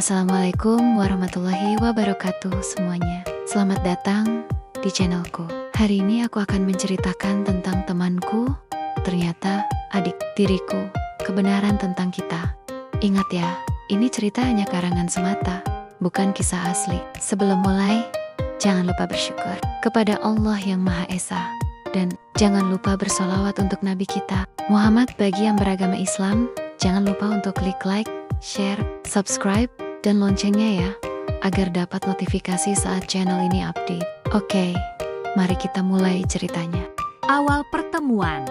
Assalamualaikum warahmatullahi wabarakatuh semuanya. Selamat datang di channelku. Hari ini aku akan menceritakan tentang temanku, ternyata adik tiriku, kebenaran tentang kita. Ingat ya, ini cerita hanya karangan semata, bukan kisah asli. Sebelum mulai, jangan lupa bersyukur kepada Allah yang Maha Esa. Dan jangan lupa bersolawat untuk Nabi kita, Muhammad. Bagi yang beragama Islam, jangan lupa untuk klik like, share, subscribe, dan loncengnya ya, agar dapat notifikasi saat channel ini update. Oke, mari kita mulai ceritanya. Awal pertemuan.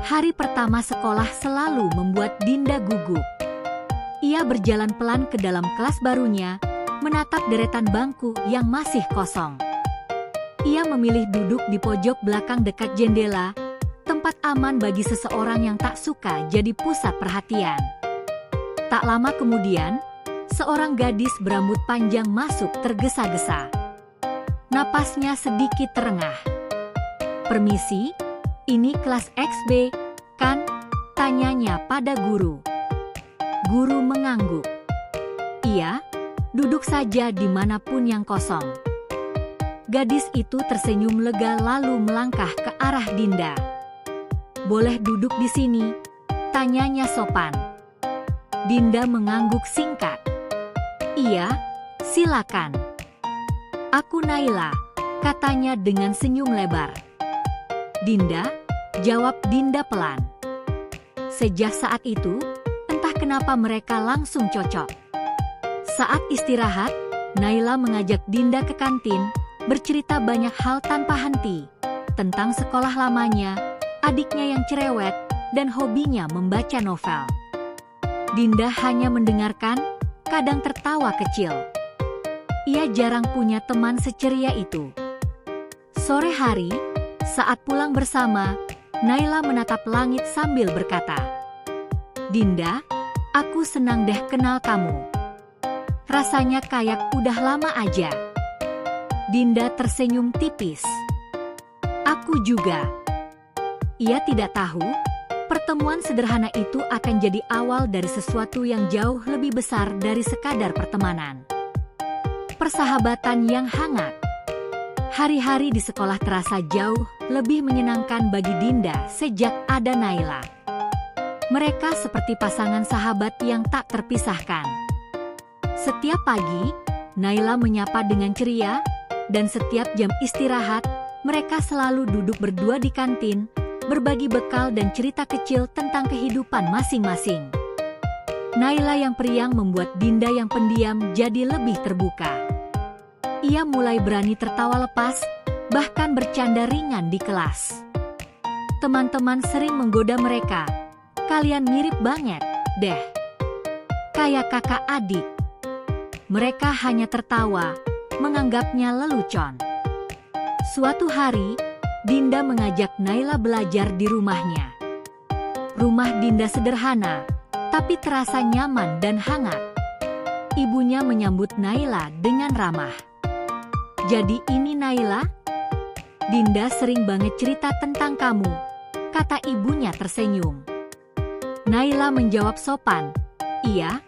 Hari pertama sekolah selalu membuat Dinda gugup. Ia berjalan pelan ke dalam kelas barunya, menatap deretan bangku yang masih kosong. Ia memilih duduk di pojok belakang dekat jendela, tempat aman bagi seseorang yang tak suka jadi pusat perhatian. Tak lama kemudian, seorang gadis berambut panjang masuk tergesa-gesa. Napasnya sedikit terengah. "Permisi, ini kelas XB, kan?" tanyanya pada guru. Guru mengangguk. "Iya, duduk saja dimanapun yang kosong." Gadis itu tersenyum lega lalu melangkah ke arah Dinda. "Boleh duduk di sini?" tanyanya sopan. Dinda mengangguk singkat. "Iya, silakan." "Aku Naila," katanya dengan senyum lebar. "Dinda," jawab Dinda pelan. Sejak saat itu, entah kenapa mereka langsung cocok. Saat istirahat, Naila mengajak Dinda ke kantin, bercerita banyak hal tanpa henti, tentang sekolah lamanya, adiknya yang cerewet, dan hobinya membaca novel. Dinda hanya mendengarkan, kadang tertawa kecil. Ia jarang punya teman seceria itu. Sore hari, saat pulang bersama, Naila menatap langit sambil berkata, "Dinda, aku senang deh kenal kamu. Rasanya kayak udah lama aja." Dinda tersenyum tipis. "Aku juga." Ia tidak tahu, pertemuan sederhana itu akan jadi awal dari sesuatu yang jauh lebih besar dari sekadar pertemanan. Persahabatan yang hangat. Hari-hari di sekolah terasa jauh lebih menyenangkan bagi Dinda sejak ada Naila. Mereka seperti pasangan sahabat yang tak terpisahkan. Setiap pagi, Naila menyapa dengan ceria, dan setiap jam istirahat, mereka selalu duduk berdua di kantin, berbagi bekal dan cerita kecil tentang kehidupan masing-masing. Naila yang periang membuat Dinda yang pendiam jadi lebih terbuka. Ia mulai berani tertawa lepas, bahkan bercanda ringan di kelas. Teman-teman sering menggoda mereka, "Kalian mirip banget, deh. Kayak kakak adik." Mereka hanya tertawa, menganggapnya lelucon. Suatu hari, Dinda mengajak Naila belajar di rumahnya. Rumah Dinda sederhana, tapi terasa nyaman dan hangat. Ibunya menyambut Naila dengan ramah. "Jadi ini Naila? Dinda sering banget cerita tentang kamu," kata ibunya tersenyum. Naila menjawab sopan, "Iya,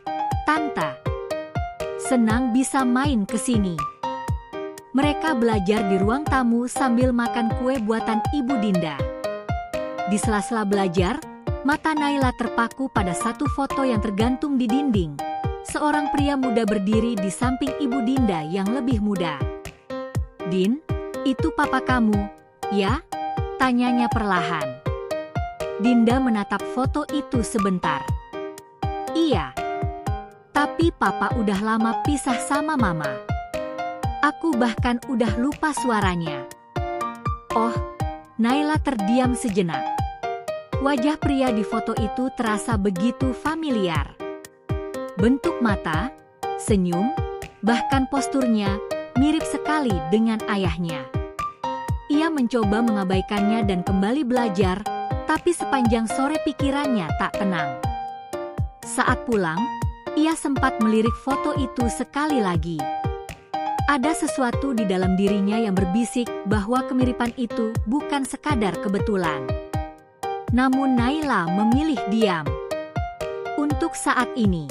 Tante. Senang bisa main ke sini." Mereka belajar di ruang tamu sambil makan kue buatan Ibu Dinda. Di sela-sela belajar, mata Naila terpaku pada satu foto yang tergantung di dinding. Seorang pria muda berdiri di samping Ibu Dinda yang lebih muda. "Din, itu papa kamu, ya?" tanyanya perlahan. Dinda menatap foto itu sebentar. "Iya. Tapi papa udah lama pisah sama mama. Aku bahkan udah lupa suaranya." "Oh." Naila terdiam sejenak. Wajah pria di foto itu terasa begitu familiar. Bentuk mata, senyum, bahkan posturnya mirip sekali dengan ayahnya. Ia mencoba mengabaikannya dan kembali belajar, tapi sepanjang sore pikirannya tak tenang. Saat pulang, ia sempat melirik foto itu sekali lagi. Ada sesuatu di dalam dirinya yang berbisik bahwa kemiripan itu bukan sekadar kebetulan. Namun Naila memilih diam. Untuk saat ini,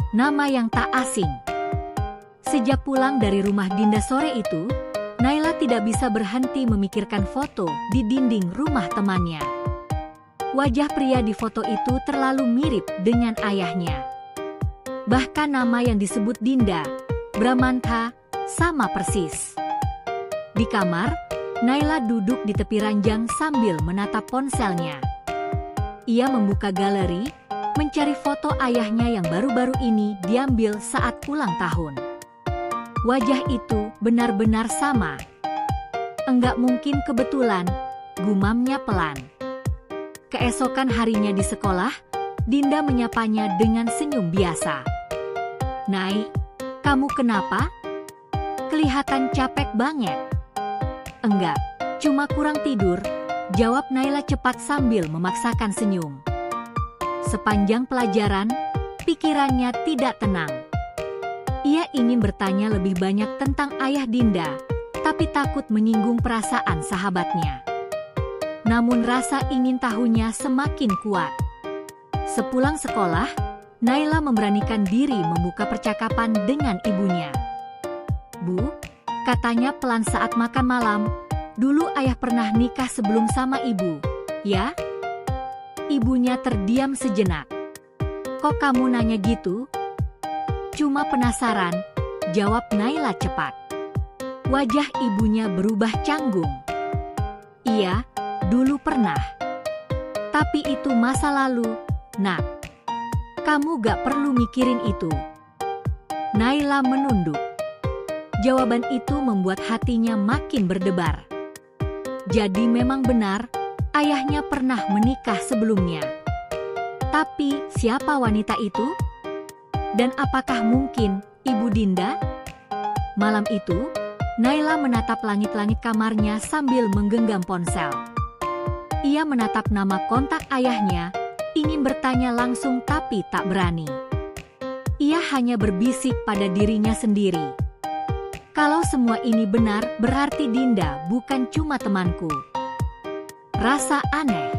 nama yang tak asing. Sejak pulang dari rumah Dinda sore itu, Naila tidak bisa berhenti memikirkan foto di dinding rumah temannya. Wajah pria di foto itu terlalu mirip dengan ayahnya. Bahkan nama yang disebut Dinda, Bramantha, sama persis. Di kamar, Naila duduk di tepi ranjang sambil menatap ponselnya. Ia membuka galeri, mencari foto ayahnya yang baru-baru ini diambil saat ulang tahun. Wajah itu benar-benar sama. Enggak mungkin kebetulan, gumamnya pelan. Keesokan harinya di sekolah, Dinda menyapanya dengan senyum biasa. "Nai, kamu kenapa? Kelihatan capek banget." "Enggak, cuma kurang tidur," jawab Naila cepat sambil memaksakan senyum. Sepanjang pelajaran, pikirannya tidak tenang. Ia ingin bertanya lebih banyak tentang ayah Dinda, tapi takut menyinggung perasaan sahabatnya. Namun rasa ingin tahunya semakin kuat. Sepulang sekolah, Naila memberanikan diri membuka percakapan dengan ibunya. "Bu," katanya pelan saat makan malam, "dulu ayah pernah nikah sebelum sama ibu, ya?" Ibunya terdiam sejenak. "Kok kamu nanya gitu?" "Cuma penasaran," jawab Naila cepat. Wajah ibunya berubah canggung. "Iya, dulu pernah. Tapi itu masa lalu, Nak. Kamu gak perlu mikirin itu." Naila menunduk. Jawaban itu membuat hatinya makin berdebar. Jadi memang benar, ayahnya pernah menikah sebelumnya. Tapi siapa wanita itu? Dan apakah mungkin Ibu Dinda? Malam itu, Naila menatap langit-langit kamarnya sambil menggenggam ponsel. Ia menatap nama kontak ayahnya, ingin bertanya langsung tapi tak berani. Ia hanya berbisik pada dirinya sendiri. Kalau semua ini benar, berarti Dinda bukan cuma temanku. Rasa aneh.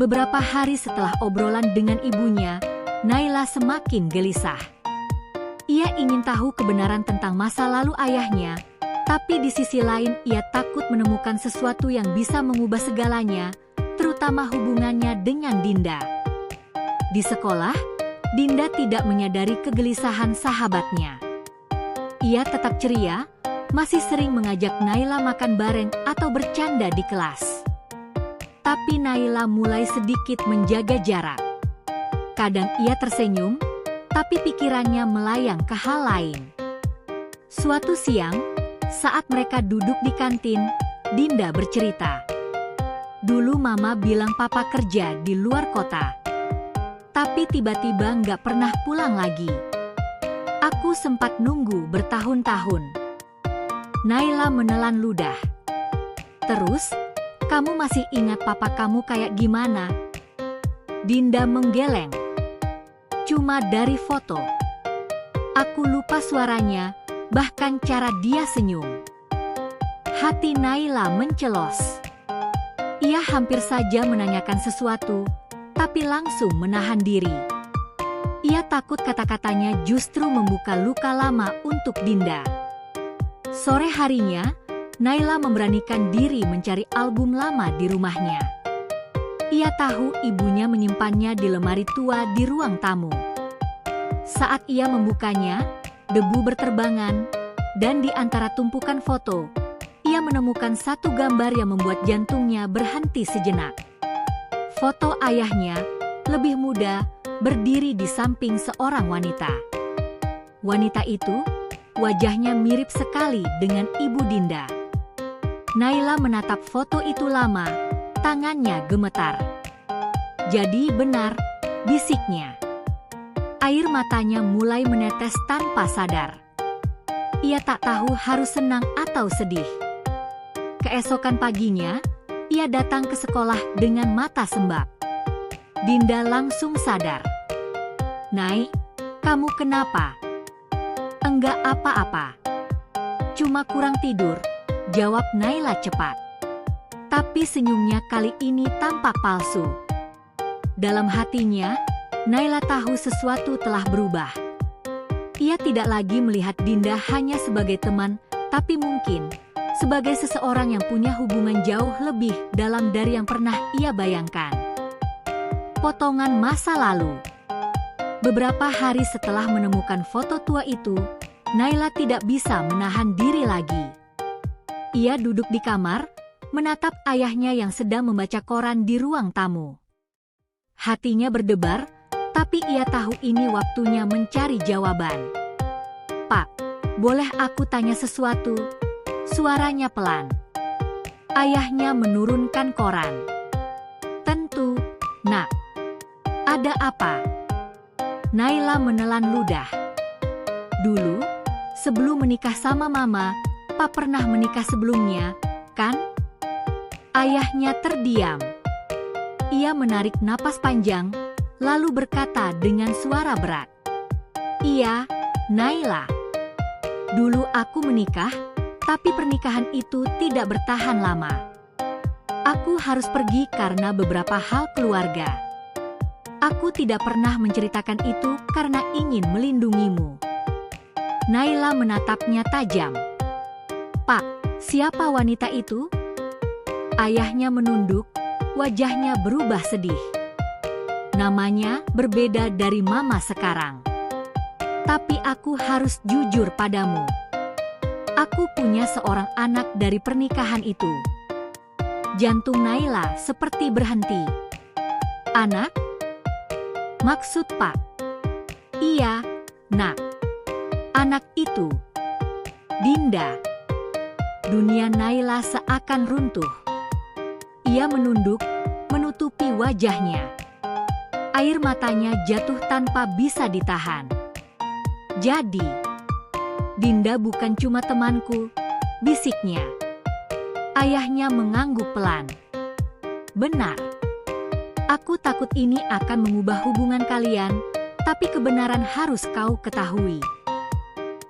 Beberapa hari setelah obrolan dengan ibunya, Naila semakin gelisah. Ia ingin tahu kebenaran tentang masa lalu ayahnya, tapi di sisi lain ia takut menemukan sesuatu yang bisa mengubah segalanya, terutama hubungannya dengan Dinda. Di sekolah, Dinda tidak menyadari kegelisahan sahabatnya. Ia tetap ceria, masih sering mengajak Naila makan bareng atau bercanda di kelas. Tapi Naila mulai sedikit menjaga jarak. Kadang ia tersenyum, tapi pikirannya melayang ke hal lain. Suatu siang, saat mereka duduk di kantin, Dinda bercerita. "Dulu Mama bilang Papa kerja di luar kota. Tapi tiba-tiba nggak pernah pulang lagi. Aku sempat nunggu bertahun-tahun." Naila menelan ludah. "Terus, kamu masih ingat Papa kamu kayak gimana?" Dinda menggeleng. "Cuma dari foto. Aku lupa suaranya, bahkan cara dia senyum." Hati Naila mencelos. Ia hampir saja menanyakan sesuatu, tapi langsung menahan diri. Ia takut kata-katanya justru membuka luka lama untuk Dinda. Sore harinya, Naila memberanikan diri mencari album lama di rumahnya. Ia tahu ibunya menyimpannya di lemari tua di ruang tamu. Saat ia membukanya, debu berterbangan, dan di antara tumpukan foto, ia menemukan satu gambar yang membuat jantungnya berhenti sejenak. Foto ayahnya, lebih muda, berdiri di samping seorang wanita. Wanita itu, wajahnya mirip sekali dengan Ibu Dinda. Naila menatap foto itu lama, tangannya gemetar. "Jadi benar," bisiknya. Air matanya mulai menetes tanpa sadar. Ia tak tahu harus senang atau sedih. Keesokan paginya, ia datang ke sekolah dengan mata sembab. Dinda langsung sadar. "Nai, kamu kenapa?" "Enggak apa-apa. Cuma kurang tidur," jawab Naila cepat. Tapi senyumnya kali ini tampak palsu. Dalam hatinya, Naila tahu sesuatu telah berubah. Ia tidak lagi melihat Dinda hanya sebagai teman, tapi mungkin sebagai seseorang yang punya hubungan jauh lebih dalam dari yang pernah ia bayangkan. Potongan masa lalu. Beberapa hari setelah menemukan foto tua itu, Naila tidak bisa menahan diri lagi. Ia duduk di kamar, menatap ayahnya yang sedang membaca koran di ruang tamu. Hatinya berdebar, tapi ia tahu ini waktunya mencari jawaban. "Pak, boleh aku tanya sesuatu?" Suaranya pelan. Ayahnya menurunkan koran. "Tentu, Nak. Ada apa?" Naila menelan ludah. "Dulu, sebelum menikah sama Mama, Pak pernah menikah sebelumnya, kan?" Ayahnya terdiam. Ia menarik napas panjang, lalu berkata dengan suara berat, "Iya, Naila. Dulu aku menikah, tapi pernikahan itu tidak bertahan lama. Aku harus pergi karena beberapa hal keluarga. Aku tidak pernah menceritakan itu karena ingin melindungimu." Naila menatapnya tajam. "Pak, siapa wanita itu?" Ayahnya menunduk, wajahnya berubah sedih. "Namanya berbeda dari Mama sekarang. Tapi aku harus jujur padamu. Aku punya seorang anak dari pernikahan itu." Jantung Naila seperti berhenti. "Anak? Maksud Pak?" "Iya, Nak. Anak itu Dinda." Dunia Naila seakan runtuh. Ia menunduk, menutupi wajahnya. Air matanya jatuh tanpa bisa ditahan. "Jadi, Dinda bukan cuma temanku," bisiknya. Ayahnya mengangguk pelan. "Benar. Aku takut ini akan mengubah hubungan kalian, tapi kebenaran harus kau ketahui."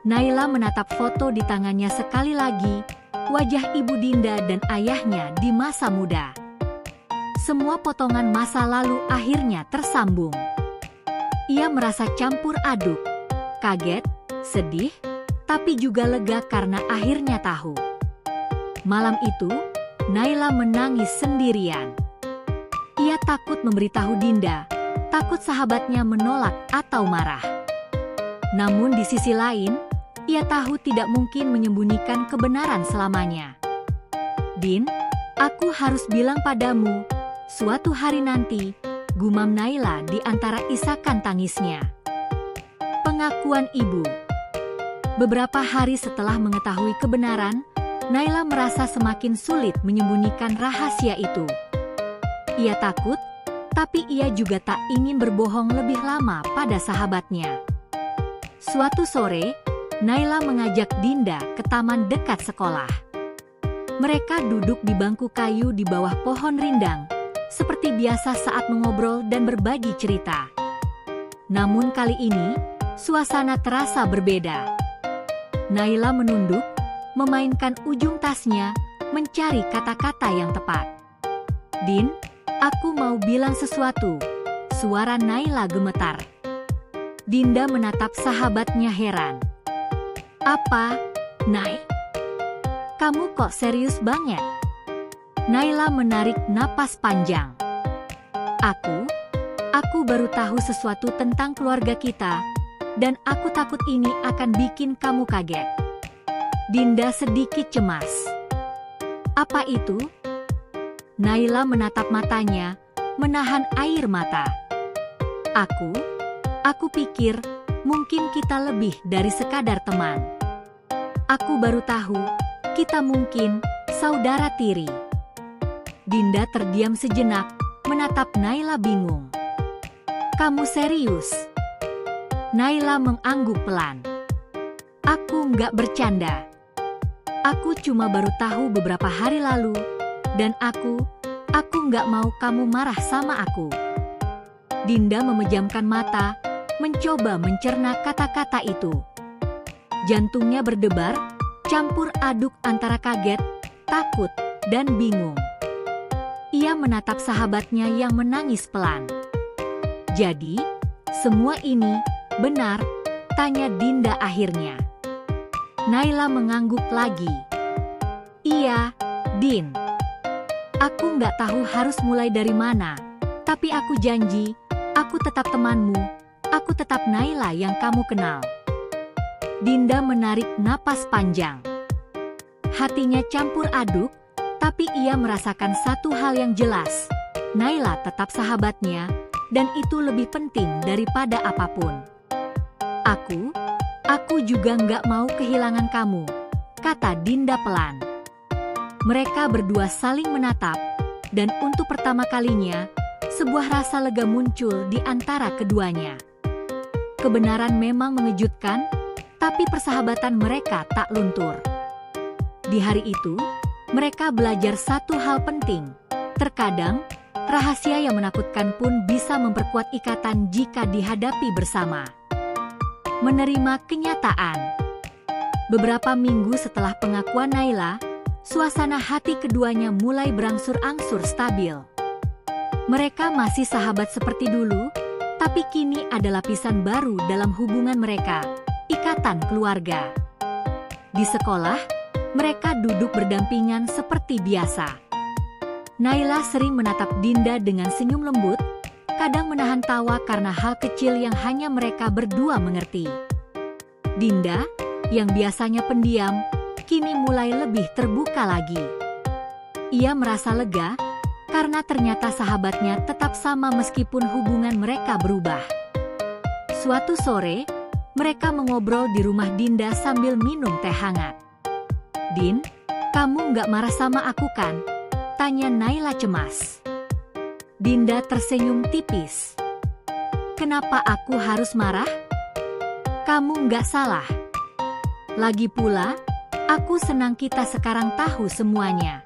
Naila menatap foto di tangannya sekali lagi, wajah Ibu Dinda dan ayahnya di masa muda. Semua potongan masa lalu akhirnya tersambung. Ia merasa campur aduk, kaget, sedih, tapi juga lega karena akhirnya tahu. Malam itu, Naila menangis sendirian. Ia takut memberitahu Dinda, takut sahabatnya menolak atau marah. Namun di sisi lain, ia tahu tidak mungkin menyembunyikan kebenaran selamanya. "Din, aku harus bilang padamu, suatu hari nanti," gumam Naila di antara isakan tangisnya. Pengakuan ibu. Beberapa hari setelah mengetahui kebenaran, Naila merasa semakin sulit menyembunyikan rahasia itu. Ia takut, tapi ia juga tak ingin berbohong lebih lama pada sahabatnya. Suatu sore, Naila mengajak Dinda ke taman dekat sekolah. Mereka duduk di bangku kayu di bawah pohon rindang, seperti biasa saat mengobrol dan berbagi cerita. Namun kali ini, suasana terasa berbeda. Naila menunduk, memainkan ujung tasnya, mencari kata-kata yang tepat. "Din, aku mau bilang sesuatu." Suara Naila gemetar. Dinda menatap sahabatnya heran. "Apa, Nay? Kamu kok serius banget?" Naila menarik napas panjang. Aku baru tahu sesuatu tentang keluarga kita, dan aku takut ini akan bikin kamu kaget." Dinda sedikit cemas. "Apa itu?" Naila menatap matanya, menahan air mata. Aku pikir mungkin kita lebih dari sekadar teman. Aku baru tahu kita mungkin saudara tiri." Dinda terdiam sejenak, menatap Naila bingung. "Kamu serius?" Naila mengangguk pelan. "Aku nggak bercanda. Aku cuma baru tahu beberapa hari lalu, dan aku nggak mau kamu marah sama aku." Dinda memejamkan mata, mencoba mencerna kata-kata itu. Jantungnya berdebar, campur aduk antara kaget, takut, dan bingung. Ia menatap sahabatnya yang menangis pelan. "Jadi, Semua ini benar? Tanya Dinda akhirnya. Naila mengangguk lagi. Iya, Din. Aku nggak tahu harus mulai dari mana, tapi aku janji, aku tetap temanmu, aku tetap Naila yang kamu kenal. Dinda menarik napas panjang. Hatinya campur aduk, tapi ia merasakan satu hal yang jelas. Naila tetap sahabatnya, dan itu lebih penting daripada apapun. Aku juga nggak mau kehilangan kamu, kata Dinda pelan. Mereka berdua saling menatap, dan untuk pertama kalinya, sebuah rasa lega muncul di antara keduanya. Kebenaran memang mengejutkan, tapi persahabatan mereka tak luntur. Di hari itu, mereka belajar satu hal penting. Terkadang, rahasia yang menakutkan pun bisa memperkuat ikatan jika dihadapi bersama. Menerima kenyataan. Beberapa minggu setelah pengakuan Naila, suasana hati keduanya mulai berangsur-angsur stabil. Mereka masih sahabat seperti dulu, tapi kini ada lapisan baru dalam hubungan mereka, ikatan keluarga. Di sekolah, mereka duduk berdampingan seperti biasa. Naila sering menatap Dinda dengan senyum lembut, kadang menahan tawa karena hal kecil yang hanya mereka berdua mengerti. Dinda, yang biasanya pendiam, kini mulai lebih terbuka lagi. Ia merasa lega, karena ternyata sahabatnya tetap sama meskipun hubungan mereka berubah. Suatu sore, mereka mengobrol di rumah Dinda sambil minum teh hangat. Din, kamu nggak marah sama aku kan? Tanya Naila cemas. Dinda tersenyum tipis. Kenapa aku harus marah? Kamu nggak salah. Lagi pula, aku senang kita sekarang tahu semuanya.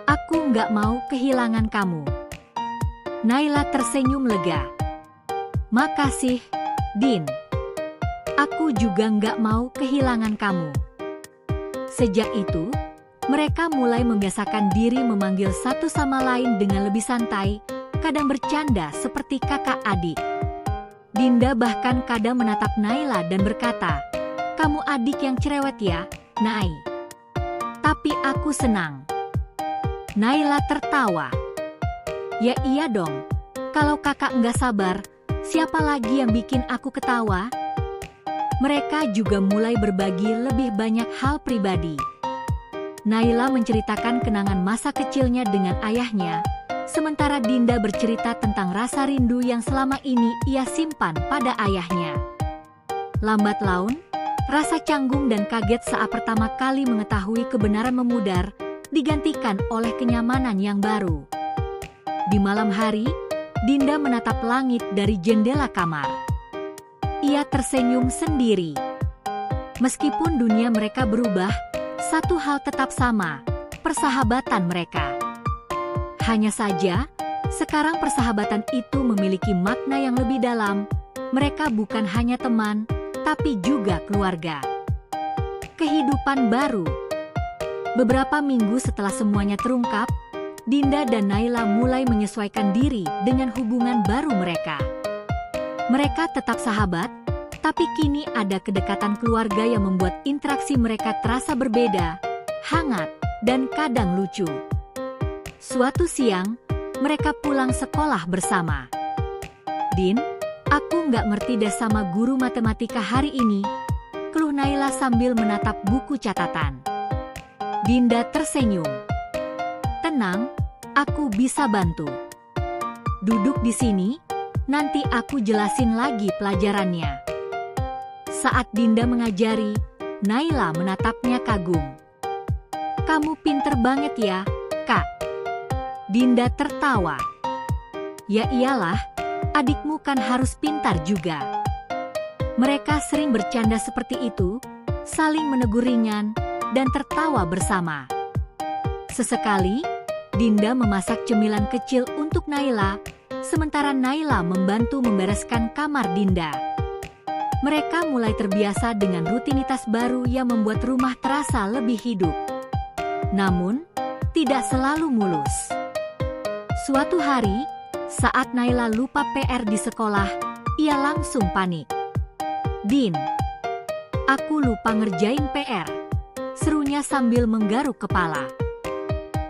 Aku nggak mau kehilangan kamu. Naila tersenyum lega. Makasih, Din. Aku juga nggak mau kehilangan kamu. Sejak itu, mereka mulai membiasakan diri memanggil satu sama lain dengan lebih santai, kadang bercanda seperti kakak adik. Dinda bahkan kadang menatap Naila dan berkata, "Kamu adik yang cerewet ya, Nay." Tapi aku senang. Naila tertawa. Ya iya dong, kalau kakak nggak sabar, siapa lagi yang bikin aku ketawa? Mereka juga mulai berbagi lebih banyak hal pribadi. Naila menceritakan kenangan masa kecilnya dengan ayahnya, sementara Dinda bercerita tentang rasa rindu yang selama ini ia simpan pada ayahnya. Lambat laun, rasa canggung dan kaget saat pertama kali mengetahui kebenaran memudar, digantikan oleh kenyamanan yang baru. Di malam hari, Dinda menatap langit dari jendela kamar. Ia tersenyum sendiri. Meskipun dunia mereka berubah, satu hal tetap sama, persahabatan mereka. Hanya saja, sekarang persahabatan itu memiliki makna yang lebih dalam. Mereka bukan hanya teman, tapi juga keluarga. Kehidupan baru. Beberapa minggu setelah semuanya terungkap, Dinda dan Naila mulai menyesuaikan diri dengan hubungan baru mereka. Mereka tetap sahabat, tapi kini ada kedekatan keluarga yang membuat interaksi mereka terasa berbeda, hangat, dan kadang lucu. Suatu siang, mereka pulang sekolah bersama. Din, aku nggak ngerti deh sama guru matematika hari ini, keluh Naila sambil menatap buku catatan. Dinda tersenyum. Tenang, aku bisa bantu. Duduk di sini, nanti aku jelasin lagi pelajarannya. Saat Dinda mengajari, Naila menatapnya kagum. Kamu pinter banget ya, Kak. Dinda tertawa. Ya iyalah, adikmu kan harus pintar juga. Mereka sering bercanda seperti itu, saling menegur ringan, dan tertawa bersama. Sesekali, Dinda memasak cemilan kecil untuk Naila, sementara Naila membantu membereskan kamar Dinda. Mereka mulai terbiasa dengan rutinitas baru yang membuat rumah terasa lebih hidup. Namun, tidak selalu mulus. Suatu hari, saat Naila lupa PR di sekolah, ia langsung panik. "Din, aku lupa ngerjain PR," serunya sambil menggaruk kepala.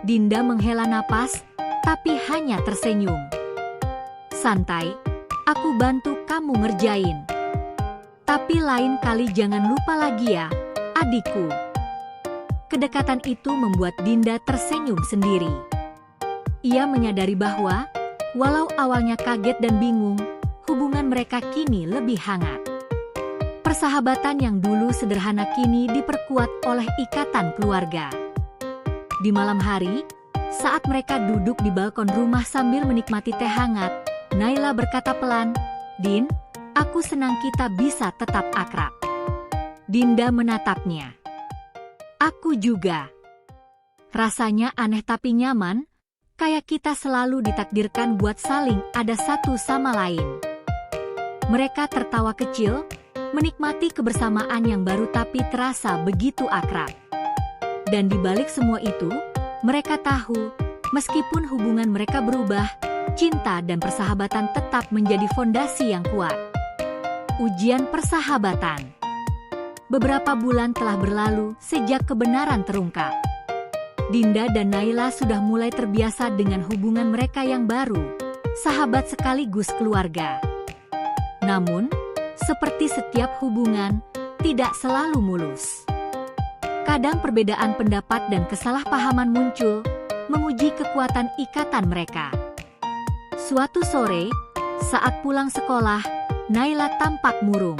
Dinda menghela napas, tapi hanya tersenyum. "Santai, aku bantu kamu ngerjain. Tapi lain kali jangan lupa lagi ya, adikku." Kedekatan itu membuat Dinda tersenyum sendiri. Ia menyadari bahwa, walau awalnya kaget dan bingung, hubungan mereka kini lebih hangat. Persahabatan yang dulu sederhana kini diperkuat oleh ikatan keluarga. Di malam hari, saat mereka duduk di balkon rumah sambil menikmati teh hangat, Naila berkata pelan, "Din, aku senang kita bisa tetap akrab." Dinda menatapnya. "Aku juga. Rasanya aneh tapi nyaman, kayak kita selalu ditakdirkan buat saling ada satu sama lain." Mereka tertawa kecil, menikmati kebersamaan yang baru tapi terasa begitu akrab. Dan di balik semua itu, mereka tahu, meskipun hubungan mereka berubah, cinta dan persahabatan tetap menjadi fondasi yang kuat. Ujian persahabatan. Beberapa bulan telah berlalu sejak kebenaran terungkap. Dinda dan Naila sudah mulai terbiasa dengan hubungan mereka yang baru, sahabat sekaligus keluarga. Namun, seperti setiap hubungan, tidak selalu mulus. Kadang perbedaan pendapat dan kesalahpahaman muncul, menguji kekuatan ikatan mereka. Suatu sore, saat pulang sekolah, Naila tampak murung.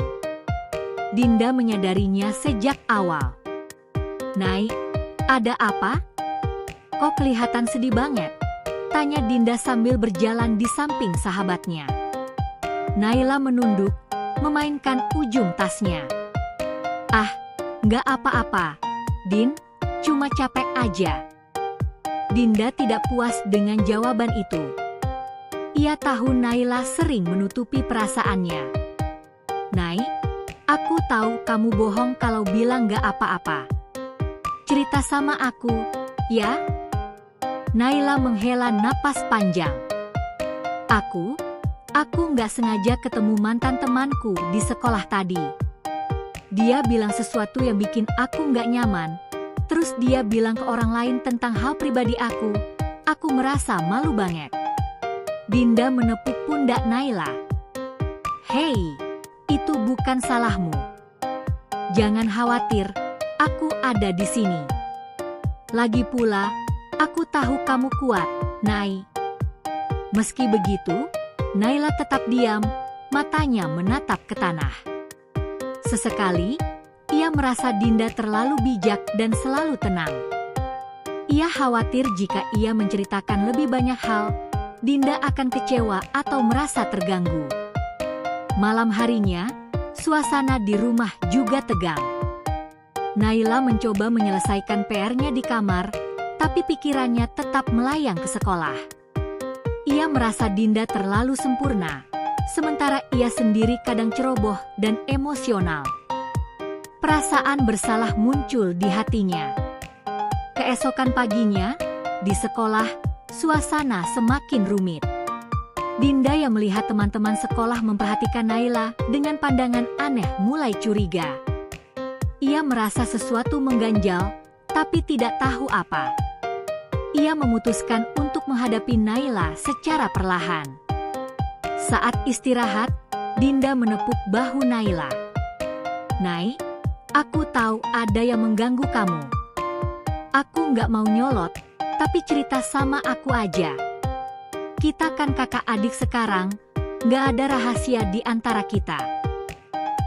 Dinda menyadarinya sejak awal. "Nai, ada apa? Kok kelihatan sedih banget?" tanya Dinda sambil berjalan di samping sahabatnya. Naila menunduk, memainkan ujung tasnya. "Ah, nggak apa-apa, Din, cuma capek aja." Dinda tidak puas dengan jawaban itu. Ia tahu Naila sering menutupi perasaannya. "Nai, aku tahu kamu bohong kalau bilang nggak apa-apa. Cerita sama aku, ya?" Naila menghela napas panjang. Aku nggak sengaja ketemu mantan temanku di sekolah tadi. Dia bilang sesuatu yang bikin aku nggak nyaman. Terus dia bilang ke orang lain tentang hal pribadi aku. Aku merasa malu banget." Dinda menepuk pundak Naila. "Hei, itu bukan salahmu. Jangan khawatir, aku ada di sini. Lagi pula, aku tahu kamu kuat, Nai." Meski begitu, Naila tetap diam, matanya menatap ke tanah. Sesekali, ia merasa Dinda terlalu bijak dan selalu tenang. Ia khawatir jika ia menceritakan lebih banyak hal, Dinda akan kecewa atau merasa terganggu. Malam harinya, suasana di rumah juga tegang. Naila mencoba menyelesaikan PR-nya di kamar, tapi pikirannya tetap melayang ke sekolah. Ia merasa Dinda terlalu sempurna, sementara ia sendiri kadang ceroboh dan emosional. Perasaan bersalah muncul di hatinya. Keesokan paginya, di sekolah, suasana semakin rumit. Dinda yang melihat teman-teman sekolah memperhatikan Naila dengan pandangan aneh mulai curiga. Ia merasa sesuatu mengganjal, tapi tidak tahu apa. Ia memutuskan untuk menghadapi Naila secara perlahan. Saat istirahat, Dinda menepuk bahu Naila. "Nai, aku tahu ada yang mengganggu kamu. Aku nggak mau nyolot, tapi cerita sama aku aja. Kita kan kakak adik sekarang, nggak ada rahasia di antara kita."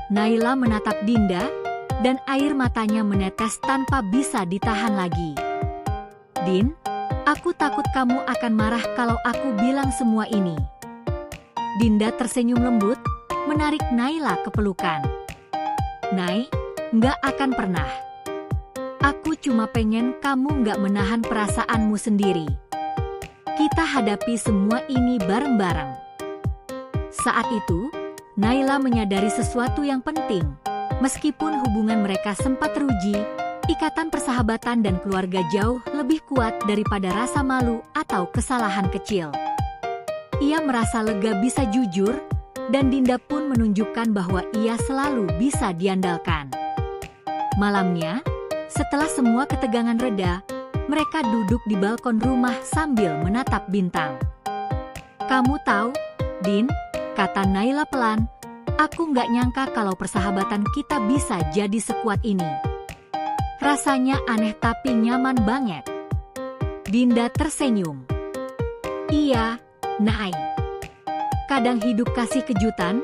Naila menatap Dinda, dan air matanya menetes tanpa bisa ditahan lagi. "Din, aku takut kamu akan marah kalau aku bilang semua ini." Dinda tersenyum lembut, menarik Naila ke pelukan. "Nai, nggak akan pernah. Aku cuma pengen kamu nggak menahan perasaanmu sendiri. Kita hadapi semua ini bareng-bareng." Saat itu, Naila menyadari sesuatu yang penting. Meskipun hubungan mereka sempat teruji, ikatan persahabatan dan keluarga jauh lebih kuat daripada rasa malu atau kesalahan kecil. Ia merasa lega bisa jujur, dan Dinda pun menunjukkan bahwa ia selalu bisa diandalkan. Malamnya, setelah semua ketegangan reda, mereka duduk di balkon rumah sambil menatap bintang. "Kamu tahu, Din," kata Naila pelan, "aku nggak nyangka kalau persahabatan kita bisa jadi sekuat ini. Rasanya aneh tapi nyaman banget." Dinda tersenyum. "Iya, Nay. Kadang hidup kasih kejutan,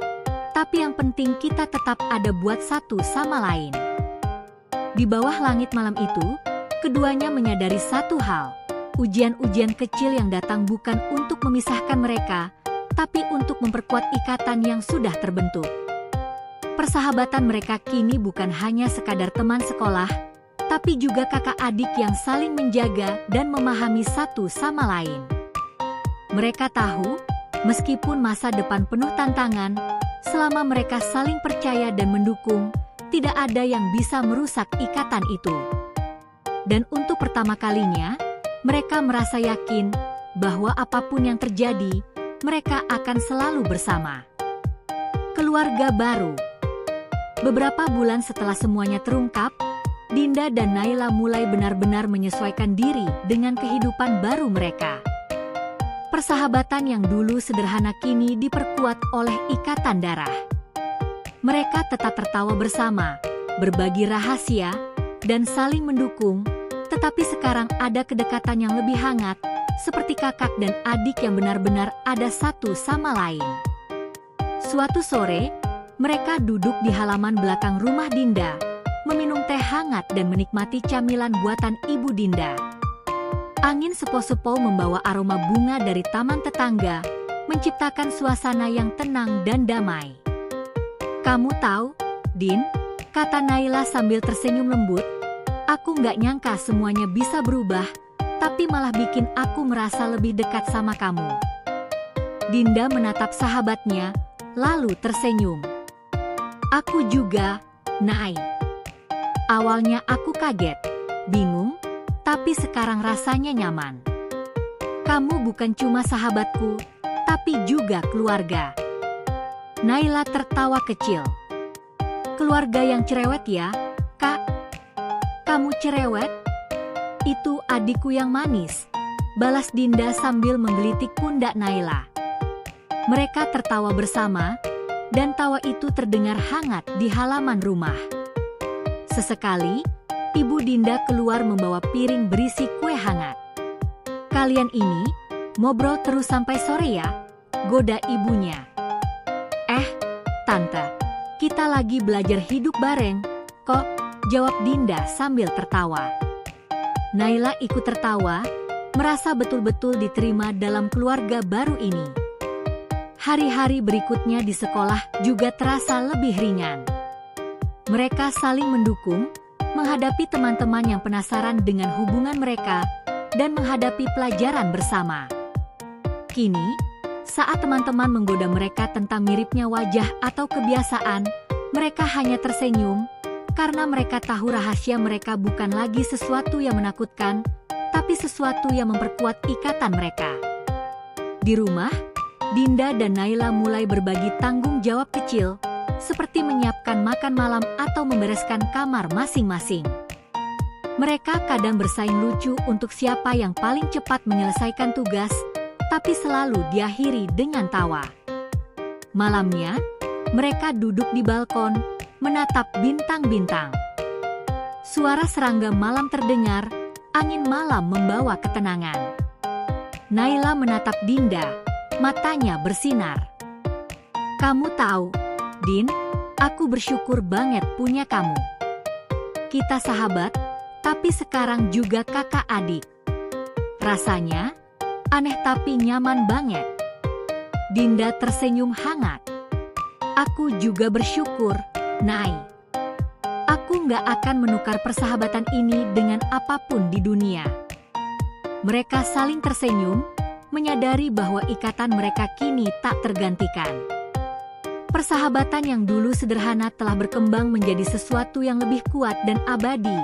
tapi yang penting kita tetap ada buat satu sama lain." Di bawah langit malam itu, keduanya menyadari satu hal. Ujian-ujian kecil yang datang bukan untuk memisahkan mereka, tapi untuk memperkuat ikatan yang sudah terbentuk. Persahabatan mereka kini bukan hanya sekadar teman sekolah, tapi juga kakak adik yang saling menjaga dan memahami satu sama lain. Mereka tahu, meskipun masa depan penuh tantangan, selama mereka saling percaya dan mendukung, tidak ada yang bisa merusak ikatan itu. Dan untuk pertama kalinya, mereka merasa yakin bahwa apapun yang terjadi, mereka akan selalu bersama. Keluarga baru. Beberapa bulan setelah semuanya terungkap, Dinda dan Naila mulai benar-benar menyesuaikan diri dengan kehidupan baru mereka. Persahabatan yang dulu sederhana kini diperkuat oleh ikatan darah. Mereka tetap tertawa bersama, berbagi rahasia, dan saling mendukung, tetapi sekarang ada kedekatan yang lebih hangat, seperti kakak dan adik yang benar-benar ada satu sama lain. Suatu sore, mereka duduk di halaman belakang rumah Dinda, meminum teh hangat dan menikmati camilan buatan Ibu Dinda. Angin sepo-sepo membawa aroma bunga dari taman tetangga, menciptakan suasana yang tenang dan damai. "Kamu tahu, Din," kata Naila sambil tersenyum lembut, "aku nggak nyangka semuanya bisa berubah, tapi malah bikin aku merasa lebih dekat sama kamu." Dinda menatap sahabatnya, lalu tersenyum. "Aku juga, Nay. Awalnya aku kaget, bingung, tapi sekarang rasanya nyaman. Kamu bukan cuma sahabatku, tapi juga keluarga." Naila tertawa kecil. "Keluarga yang cerewet ya, Kak?" "Kamu cerewet? Itu adikku yang manis," balas Dinda sambil menggelitik pundak Naila. Mereka tertawa bersama, dan tawa itu terdengar hangat di halaman rumah. Sesekali, Ibu Dinda keluar membawa piring berisi kue hangat. "Kalian ini, ngobrol terus sampai sore ya?" goda ibunya. "Tante, kita lagi belajar hidup bareng, kok," jawab Dinda sambil tertawa. Naila ikut tertawa, merasa betul-betul diterima dalam keluarga baru ini. Hari-hari berikutnya di sekolah juga terasa lebih ringan. Mereka saling mendukung, menghadapi teman-teman yang penasaran dengan hubungan mereka, dan menghadapi pelajaran bersama. Kini, saat teman-teman menggoda mereka tentang miripnya wajah atau kebiasaan, mereka hanya tersenyum, karena mereka tahu rahasia mereka bukan lagi sesuatu yang menakutkan, tapi sesuatu yang memperkuat ikatan mereka. Di rumah, Dinda dan Naila mulai berbagi tanggung jawab kecil, seperti menyiapkan makan malam atau membereskan kamar masing-masing. Mereka kadang bersaing lucu untuk siapa yang paling cepat menyelesaikan tugas, tapi selalu diakhiri dengan tawa. Malamnya, mereka duduk di balkon, menatap bintang-bintang. Suara serangga malam terdengar, angin malam membawa ketenangan. Naila menatap Dinda, matanya bersinar. "Kamu tahu, Din, aku bersyukur banget punya kamu. Kita sahabat, tapi sekarang juga kakak adik. Rasanya aneh tapi nyaman banget." Dinda tersenyum hangat. "Aku juga bersyukur, Nay. Aku nggak akan menukar persahabatan ini dengan apapun di dunia." Mereka saling tersenyum, menyadari bahwa ikatan mereka kini tak tergantikan. Persahabatan yang dulu sederhana telah berkembang menjadi sesuatu yang lebih kuat dan abadi,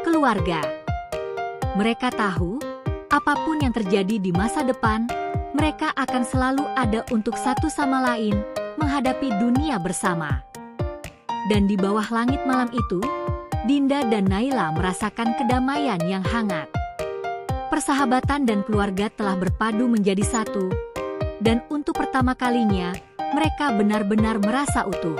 keluarga. Mereka tahu, apapun yang terjadi di masa depan, mereka akan selalu ada untuk satu sama lain, menghadapi dunia bersama. Dan di bawah langit malam itu, Dinda dan Naila merasakan kedamaian yang hangat. Persahabatan dan keluarga telah berpadu menjadi satu, dan untuk pertama kalinya, mereka benar-benar merasa utuh.